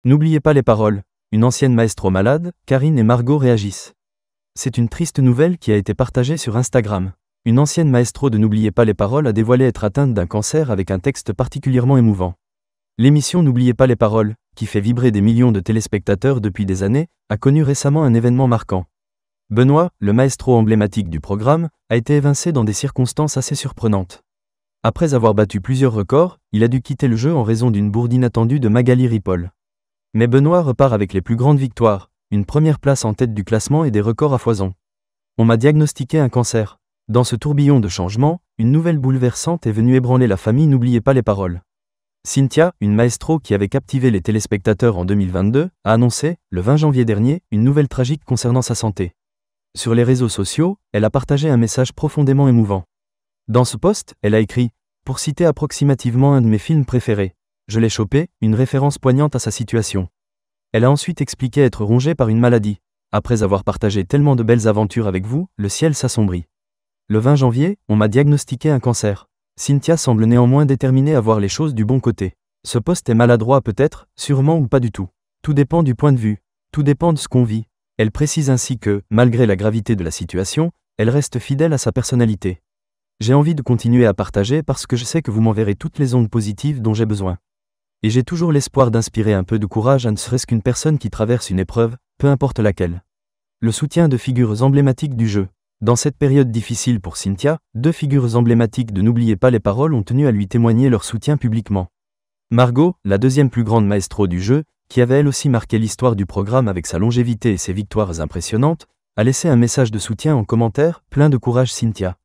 N'oubliez pas les paroles. Une ancienne maestro malade, Karine et Margot réagissent. C'est une triste nouvelle qui a été partagée sur Instagram. Une ancienne maestro de N'oubliez pas les paroles a dévoilé être atteinte d'un cancer avec un texte particulièrement émouvant. L'émission N'oubliez pas les paroles, qui fait vibrer des millions de téléspectateurs depuis des années, a connu récemment un événement marquant. Benoît, le maestro emblématique du programme, a été évincé dans des circonstances assez surprenantes. Après avoir battu plusieurs records, il a dû quitter le jeu en raison d'une bourde inattendue de Magali Ripoll. Mais Benoît repart avec les plus grandes victoires, une première place en tête du classement et des records à foison. On m'a diagnostiqué un cancer. Dans ce tourbillon de changements, une nouvelle bouleversante est venue ébranler la famille N'oubliez pas les paroles. Cynthia, une maestro qui avait captivé les téléspectateurs en 2022, a annoncé, le 20 janvier dernier, une nouvelle tragique concernant sa santé. Sur les réseaux sociaux, elle a partagé un message profondément émouvant. Dans ce post, elle a écrit « Pour citer approximativement un de mes films préférés, je l'ai chopé », une référence poignante à sa situation. Elle a ensuite expliqué être rongée par une maladie. Après avoir partagé tellement de belles aventures avec vous, le ciel s'assombrit. Le 20 janvier, on m'a diagnostiqué un cancer. Cynthia semble néanmoins déterminée à voir les choses du bon côté. Ce post est maladroit peut-être, sûrement ou pas du tout. Tout dépend du point de vue. Tout dépend de ce qu'on vit. Elle précise ainsi que, malgré la gravité de la situation, elle reste fidèle à sa personnalité. J'ai envie de continuer à partager parce que je sais que vous m'enverrez toutes les ondes positives dont j'ai besoin. Et j'ai toujours l'espoir d'inspirer un peu de courage à ne serait-ce qu'une personne qui traverse une épreuve, peu importe laquelle. Le soutien de figures emblématiques du jeu. Dans cette période difficile pour Cynthia, 2 figures emblématiques de N'oubliez pas les paroles ont tenu à lui témoigner leur soutien publiquement. Margot, la deuxième plus grande maestro du jeu, qui avait elle aussi marqué l'histoire du programme avec sa longévité et ses victoires impressionnantes, a laissé un message de soutien en commentaire, plein de courage Cynthia.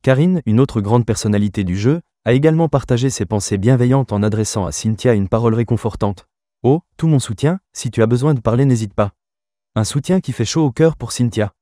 Karine, une autre grande personnalité du jeu, a également partagé ses pensées bienveillantes en adressant à Cynthia une parole réconfortante. « Oh, tout mon soutien, si tu as besoin de parler n'hésite pas. » Un soutien qui fait chaud au cœur pour Cynthia.